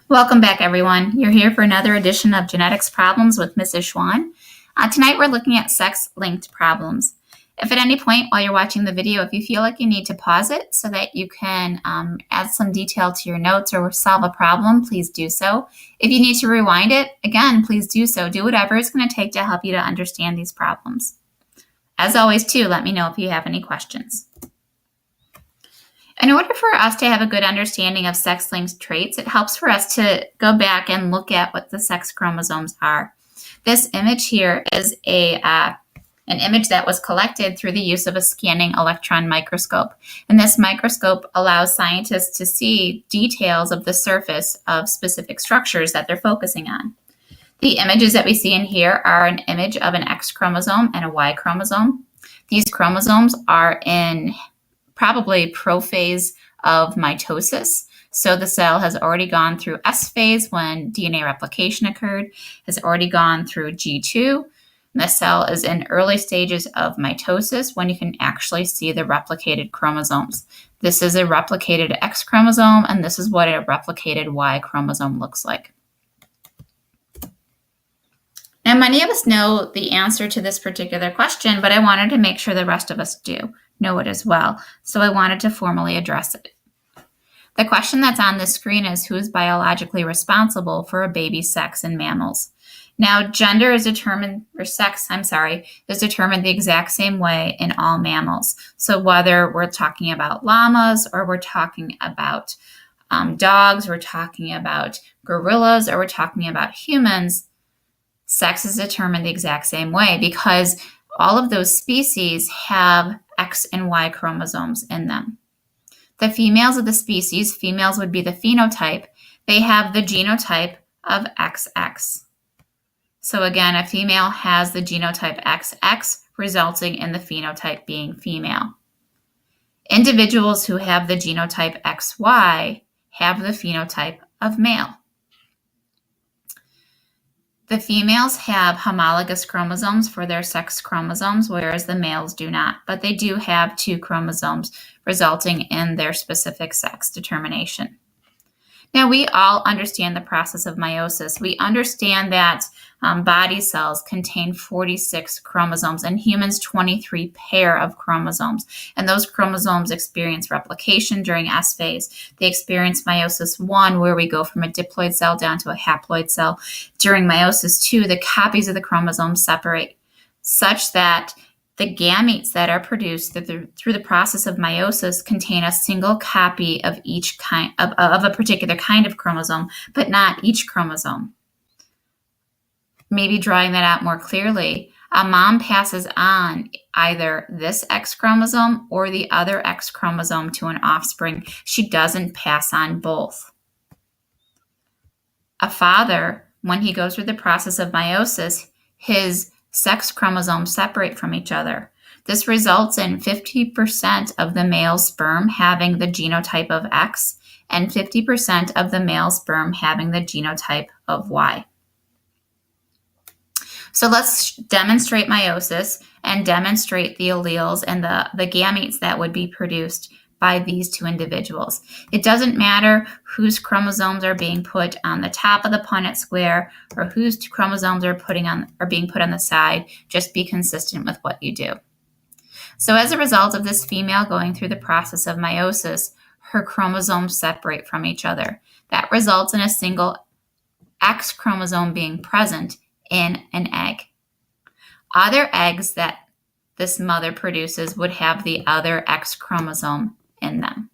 Welcome back, everyone. You're here for another edition of Genetics Problems with Mrs. Schwan. Tonight, we're looking at sex-linked problems. If at any point while you're watching the video, if you feel like you need to pause it so that you can add some detail to your notes or solve a problem, please do so. If you need to rewind it, again, please do so. Do whatever it's going to take to help you to understand these problems. As always, too, let me know if you have any questions. In order for us to have a good understanding of sex-linked traits, it helps for us to go back and look at what the sex chromosomes are. This image here is an image that was collected through the use of a scanning electron microscope. And this microscope allows scientists to see details of the surface of specific structures that they're focusing on. The images that we see in here are an image of an X chromosome and a Y chromosome. These chromosomes are in probably prophase of mitosis. So the cell has already gone through S phase when DNA replication occurred, has already gone through G2. And the cell is in early stages of mitosis when you can actually see the replicated chromosomes. This is a replicated X chromosome, and this is what a replicated Y chromosome looks like. Now, many of us know the answer to this particular question, but I wanted to make sure the rest of us do know it as well. So I wanted to formally address it. The question that's on the screen is who is biologically responsible for a baby's sex in mammals? Now, gender is determined, or sex, is determined the exact same way in all mammals. So whether we're talking about llamas or we're talking about dogs, we're talking about gorillas, or we're talking about humans, sex is determined the exact same way because all of those species have X and Y chromosomes in them. The females of the species, females would be the phenotype, they have the genotype of XX. So again, a female has the genotype XX, resulting in the phenotype being female. Individuals who have the genotype XY have the phenotype of male. The females have homologous chromosomes for their sex chromosomes, whereas the males do not, but they do have two chromosomes resulting in their specific sex determination. Now, we all understand the process of meiosis. We understand that body cells contain 46 chromosomes and humans 23 pair of chromosomes. And those chromosomes experience replication during S phase. They experience meiosis 1, where we go from a diploid cell down to a haploid cell. During meiosis 2, the copies of the chromosomes separate such that the gametes that are produced through the process of meiosis contain a single copy of each kind of a particular kind of chromosome, but not each chromosome. Maybe drawing that out more clearly, a mom passes on either this X chromosome or the other X chromosome to an offspring. She doesn't pass on both. A father, when he goes through the process of meiosis, his sex chromosomes separate from each other. This results in 50% of the male sperm having the genotype of X and 50% of the male sperm having the genotype of Y. So let's demonstrate meiosis and demonstrate the alleles and the gametes that would be produced by these two individuals. It doesn't matter whose chromosomes are being put on the top of the Punnett square or whose chromosomes are being put on the side. Just be consistent with what you do. So as a result of this female going through the process of meiosis, her chromosomes separate from each other. That results in a single X chromosome being present in an egg. Other eggs that this mother produces would have the other X chromosome in them.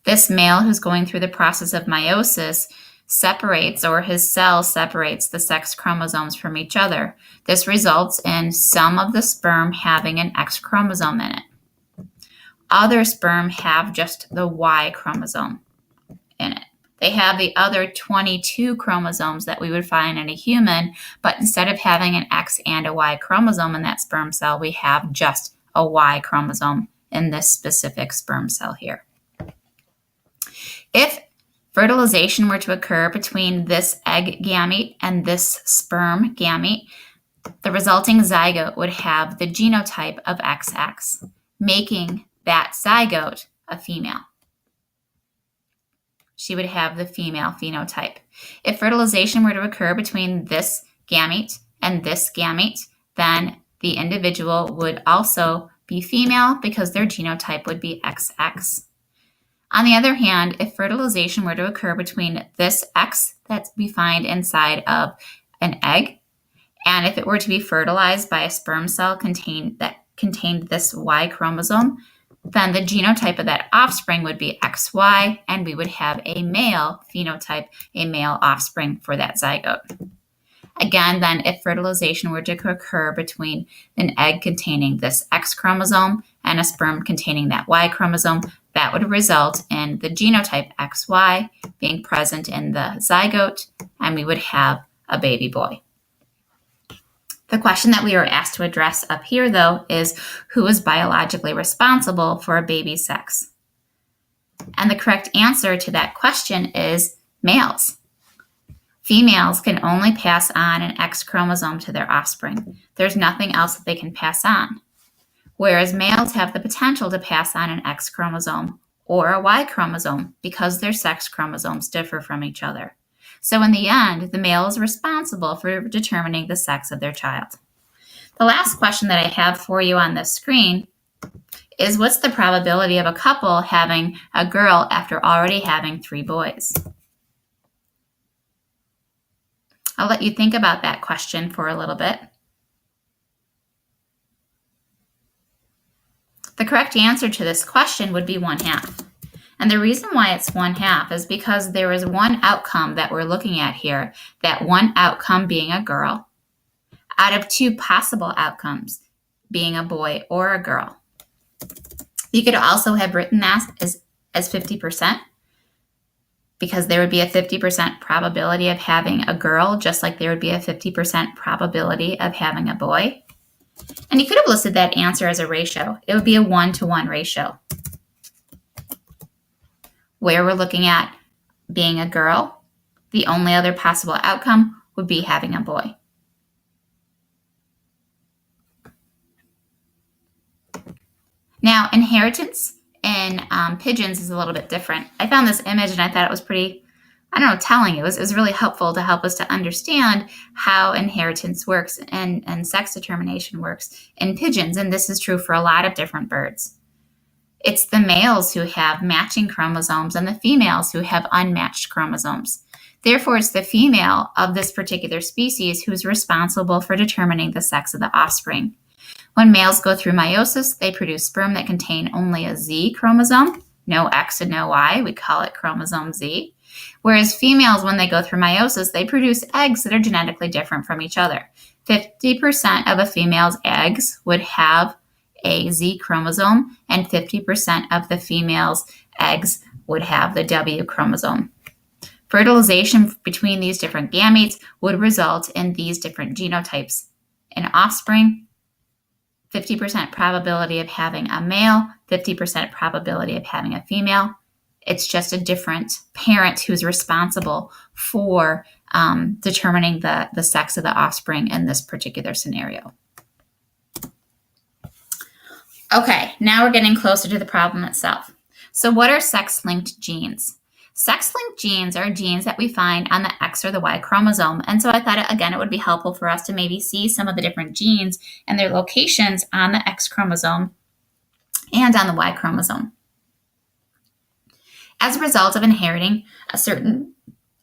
This male who's going through the process of meiosis separates, or his cell separates, the sex chromosomes from each other. This results in some of the sperm having an X chromosome in it. Other sperm have just the Y chromosome in it. They have the other 22 chromosomes that we would find in a human, but instead of having an X and a Y chromosome in that sperm cell, we have just a Y chromosome in this specific sperm cell here. If fertilization were to occur between this egg gamete and this sperm gamete, the resulting zygote would have the genotype of XX, making that zygote a female. she would have the female phenotype. If fertilization were to occur between this gamete and this gamete, then the individual would also be female because their genotype would be XX. On the other hand, if fertilization were to occur between this X that we find inside of an egg, and if it were to be fertilized by a sperm cell that contained this Y chromosome, then the genotype of that offspring would be XY, and we would have a male phenotype, a male offspring for that zygote. Again, then, if fertilization were to occur between an egg containing this X chromosome and a sperm containing that Y chromosome, that would result in the genotype XY being present in the zygote, and we would have a baby boy. The question that we were asked to address up here, though, is who is biologically responsible for a baby's sex? And the correct answer to that question is males. Females can only pass on an X chromosome to their offspring. There's nothing else that they can pass on. Whereas males have the potential to pass on an X chromosome or a Y chromosome because their sex chromosomes differ from each other. So in the end, the male is responsible for determining the sex of their child. The last question that I have for you on this screen is, what's the probability of a couple having a girl after already having 3 boys? I'll let you think about that question for a little bit. The correct answer to this question would be 1/2. And the reason why it's 1/2 is because there is one outcome that we're looking at here, that one outcome being a girl, out of 2 possible outcomes, being a boy or a girl. You could also have written that as 50%, because there would be a 50% probability of having a girl, just like there would be a 50% probability of having a boy. And you could have listed that answer as a ratio. It would be a 1-to-1 ratio, where we're looking at being a girl. The only other possible outcome would be having a boy. Now, inheritance in pigeons is a little bit different. I found this image and I thought it was pretty, telling. It was really helpful to help us to understand how inheritance works and sex determination works in pigeons. And this is true for a lot of different birds. It's the males who have matching chromosomes and the females who have unmatched chromosomes. Therefore, it's the female of this particular species who's responsible for determining the sex of the offspring. When males go through meiosis, they produce sperm that contain only a Z chromosome, no X and no Y. We call it chromosome Z. Whereas females, when they go through meiosis, they produce eggs that are genetically different from each other. 50% of a female's eggs would have a Z chromosome, and 50% of the female's eggs would have the W chromosome. Fertilization between these different gametes would result in these different genotypes. In offspring, 50% probability of having a male, 50% probability of having a female. It's just a different parent who's responsible for determining the sex of the offspring in this particular scenario. Okay, now we're getting closer to the problem itself. So what are sex-linked genes? Sex-linked genes are genes that we find on the X or the Y chromosome. And so I thought, again, it would be helpful for us to maybe see some of the different genes and their locations on the X chromosome and on the Y chromosome. As a result of inheriting a certain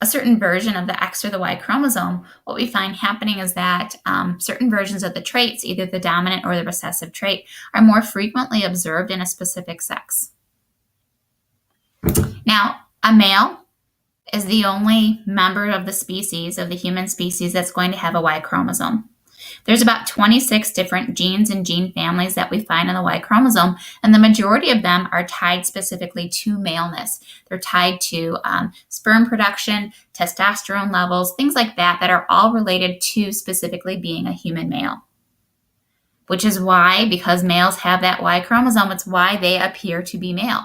version of the X or the Y chromosome, what we find happening is that certain versions of the traits, either the dominant or the recessive trait, are more frequently observed in a specific sex. Now, a male is the only member of the species, of the human species, that's going to have a Y chromosome. There's about 26 different genes and gene families that we find on the Y chromosome, and the majority of them are tied specifically to maleness. They're tied to sperm production, testosterone levels, things like that are all related to specifically being a human male. Which is why, because males have that Y chromosome, it's why they appear to be male.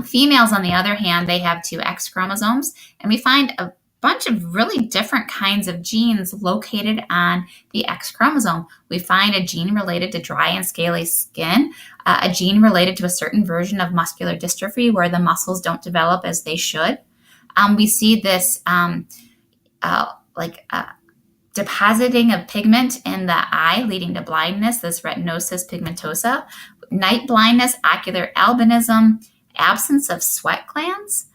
Females, on the other hand, they have 2 X chromosomes, and we find a bunch of really different kinds of genes located on the X chromosome. We find a gene related to dry and scaly skin, a gene related to a certain version of muscular dystrophy where the muscles don't develop as they should. we see this depositing of pigment in the eye, leading to blindness, this retinosis pigmentosa, night blindness, ocular albinism, absence of sweat glands,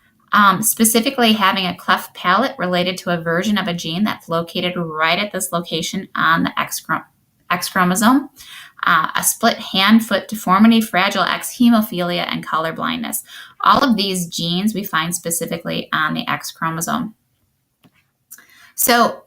specifically having a cleft palate related to a version of a gene that's located right at this location on the X chromosome, a split hand-foot deformity, fragile X, hemophilia, and color blindness. All of these genes we find specifically on the X chromosome. So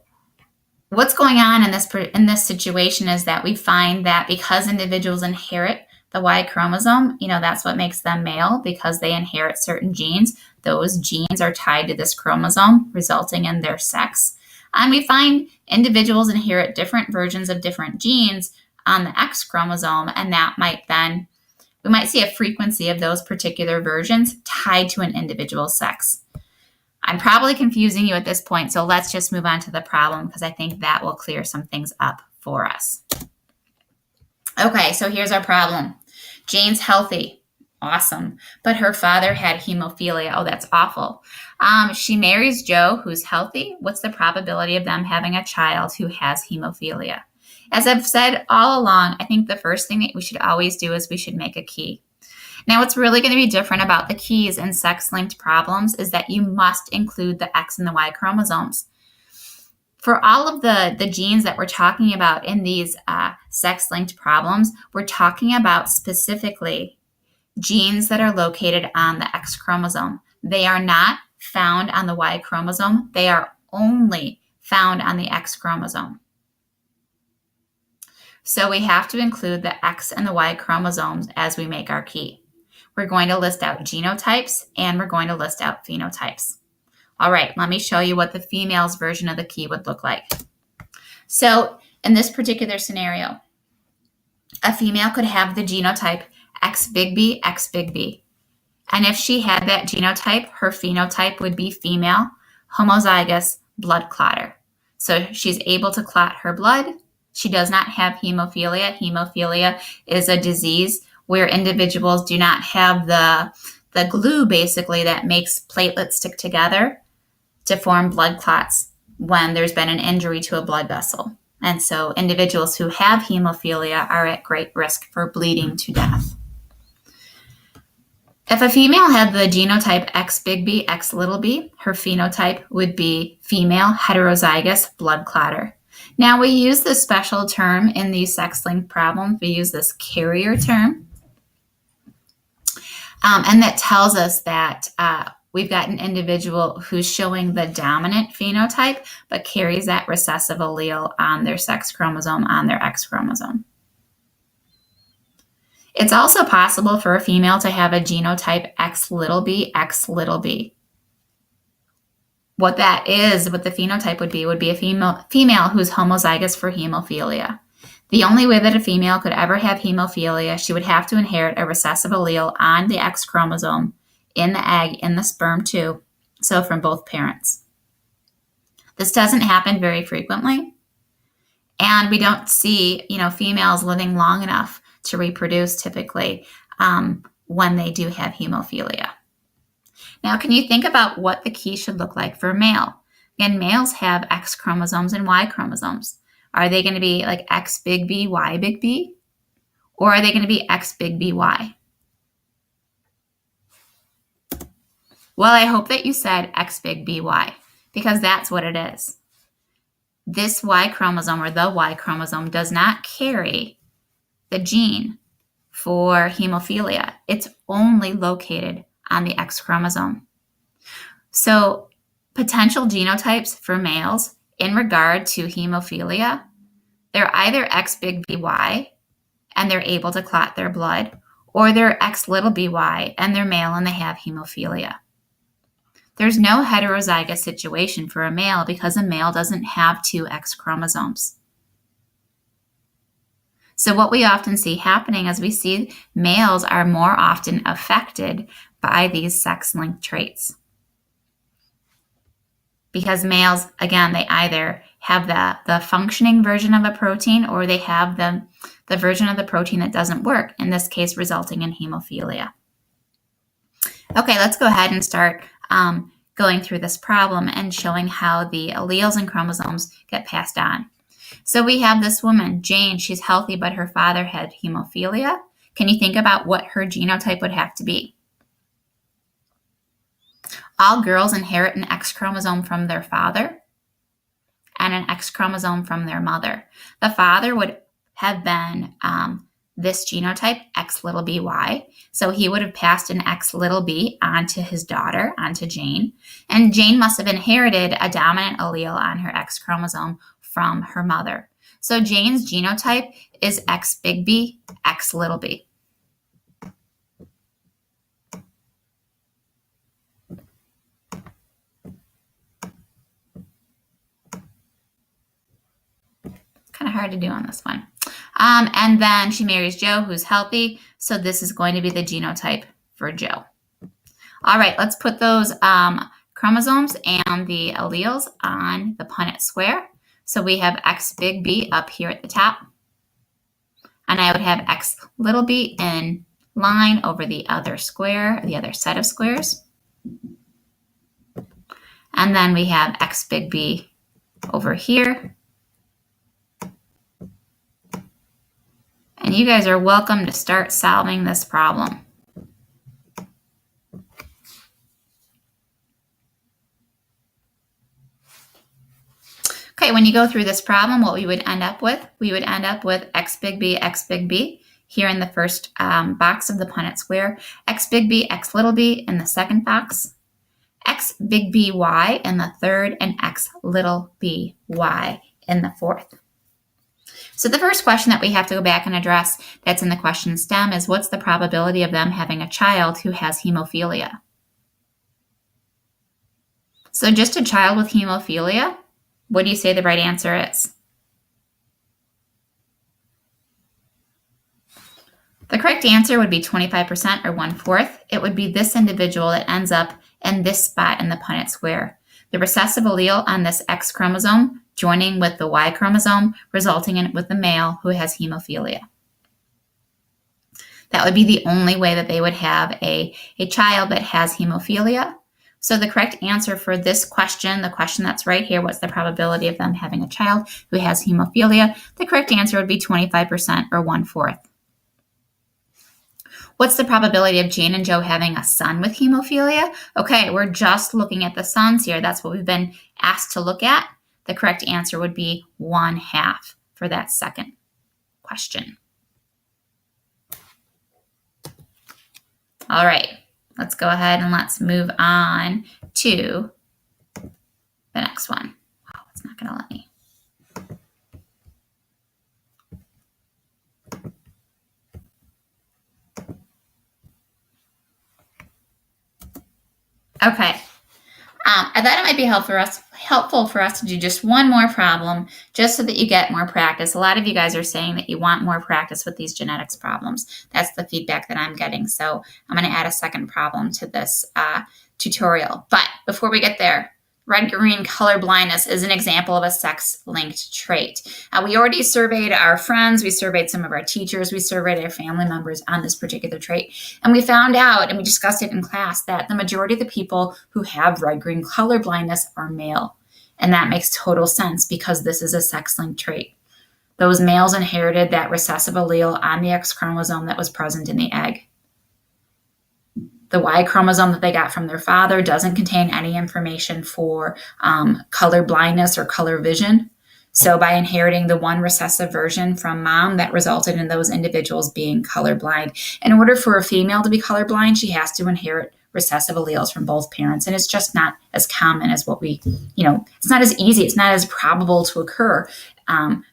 what's going on in this situation is that we find that because individuals inherit the Y chromosome, that's what makes them male, because they inherit certain genes. Those genes are tied to this chromosome, resulting in their sex. And we find individuals inherit different versions of different genes on the X chromosome, and that we might see a frequency of those particular versions tied to an individual's sex. I'm probably confusing you at this point, so let's just move on to the problem, because I think that will clear some things up for us. Okay, so here's our problem. Jane's healthy. Awesome. But her father had hemophilia. Oh, that's awful. She marries Joe, who's healthy. What's the probability of them having a child who has hemophilia? As I've said all along, I think the first thing that we should always do is we should make a key. Now, what's really going to be different about the keys in sex-linked problems is that you must include the X and the Y chromosomes. For all of the genes that we're talking about in these sex-linked problems, we're talking about specifically genes that are located on the X chromosome. They are not found on the Y chromosome. They are only found on the X chromosome. So we have to include the X and the Y chromosomes as we make our key. We're going to list out genotypes and we're going to list out phenotypes. All right, let me show you what the female's version of the key would look like. So in this particular scenario, a female could have the genotype X big B, X big B. And if she had that genotype, her phenotype would be female, homozygous, blood clotter. So she's able to clot her blood. She does not have hemophilia. Hemophilia is a disease where individuals do not have the glue, basically, that makes platelets stick together to form blood clots when there's been an injury to a blood vessel. And so individuals who have hemophilia are at great risk for bleeding to death. If a female had the genotype X big B, X little b, her phenotype would be female, heterozygous, blood clotter. Now, we use this special term in these sex-linked problems. We use this carrier term. And that tells us that we've got an individual who's showing the dominant phenotype, but carries that recessive allele on their sex chromosome, on their X chromosome. It's also possible for a female to have a genotype X little b, X little b. What that is, what the phenotype would be a female who's homozygous for hemophilia. The only way that a female could ever have hemophilia, she would have to inherit a recessive allele on the X chromosome, in the egg, in the sperm tube, so from both parents. This doesn't happen very frequently, and we don't see, females living long enough to reproduce typically when they do have hemophilia. Now, can you think about what the key should look like for a male? Again, males have X chromosomes and Y chromosomes. Are they going to be like X big B, Y big B? Or are they going to be X big B, Y? Well, I hope that you said X big B, Y, because that's what it is. This Y chromosome, or the Y chromosome, does not carry the gene for hemophilia. It's only located on the X chromosome. So potential genotypes for males in regard to hemophilia, they're either X big B, Y, and they're able to clot their blood, or they're X little b, Y, and they're male and they have hemophilia. There's no heterozygous situation for a male because a male doesn't have two X chromosomes. So what we often see happening is we see males are more often affected by these sex-linked traits. Because males, again, they either have the functioning version of a protein or they have the version of the protein that doesn't work, in this case resulting in hemophilia. Okay, let's go ahead and start going through this problem and showing how the alleles and chromosomes get passed on. So we have this woman, Jane, she's healthy, but her father had hemophilia. Can you think about what her genotype would have to be? All girls inherit an X chromosome from their father and an X chromosome from their mother. The father would have been this genotype, X little by. So he would have passed an X little b onto his daughter, onto Jane. And Jane must have inherited a dominant allele on her X chromosome from her mother. So Jane's genotype is X big B, X little b. Kind of hard to do on this one. And then she marries Joe, who's healthy. So this is going to be the genotype for Joe. All right, let's put those chromosomes and the alleles on the Punnett square. So we have X big B up here at the top. And I would have X little b in line over the other square, the other set of squares. And then we have X big B over here. And you guys are welcome to start solving this problem. Okay, when you go through this problem, what we would end up with X big B here in the first box of the Punnett square, X big B, X little b in the second box, X big B Y in the third, and X little b Y in the fourth. So the first question that we have to go back and address that's in the question stem is, what's the probability of them having a child who has hemophilia? So just a child with hemophilia, what do you say the right answer is? The correct answer would be 25% or 1/4. It would be this individual that ends up in this spot in the Punnett square. The recessive allele on this X chromosome joining with the Y chromosome, resulting in with the male who has hemophilia. That would be the only way that they would have a child that has hemophilia. So the correct answer for this question, the question that's right here, what's the probability of them having a child who has hemophilia? The correct answer would be 25% or 1/4. What's the probability of Jane and Joe having a son with hemophilia? Okay, we're just looking at the sons here. That's what we've been asked to look at. The correct answer would be 1/2 for that second question. All right, let's go ahead and let's move on to the next one. Wow, it's not going to let me. Okay. I thought it might be helpful for us to do just one more problem, just so that you get more practice. A lot of you guys are saying that you want more practice with these genetics problems. That's the feedback that I'm getting. So I'm going to add a second problem to this tutorial. But before we get there, red-green color blindness is an example of a sex-linked trait. We already surveyed our friends, we surveyed some of our teachers, we surveyed our family members on this particular trait. And we found out, and we discussed it in class, that the majority of the people who have red-green color blindness are male. And that makes total sense because this is a sex-linked trait. Those males inherited that recessive allele on the X chromosome that was present in the egg. The Y chromosome that they got from their father doesn't contain any information for color blindness or color vision. So by inheriting the one recessive version from mom, that resulted in those individuals being colorblind. In order for a female to be colorblind, she has to inherit recessive alleles from both parents. And it's just not as common as what we, it's not as easy. It's not as probable to occur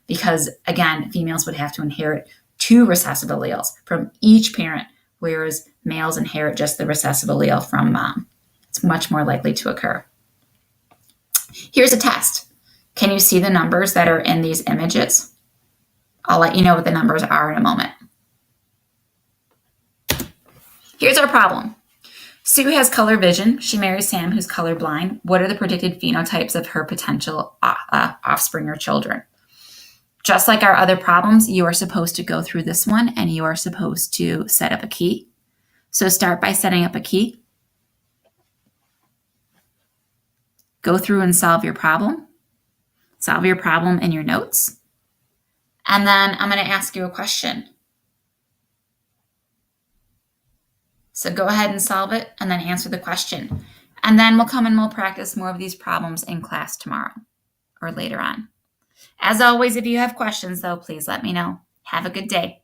because, again, females would have to inherit 2 recessive alleles from each parent, whereas males inherit just the recessive allele from mom. It's much more likely to occur. Here's a test. Can you see the numbers that are in these images? I'll let you know what the numbers are in a moment. Here's our problem. Sue has color vision. She marries Sam, who's colorblind. What are the predicted phenotypes of her potential offspring or children? Just like our other problems, you are supposed to go through this one and you are supposed to set up a key. So start by setting up a key. go through and solve your problem in your notes. And then I'm going to ask you a question. So go ahead and solve it and then answer the question. And then we'll come and we'll practice more of these problems in class tomorrow or later on. As always, if you have questions, though, please let me know. Have a good day.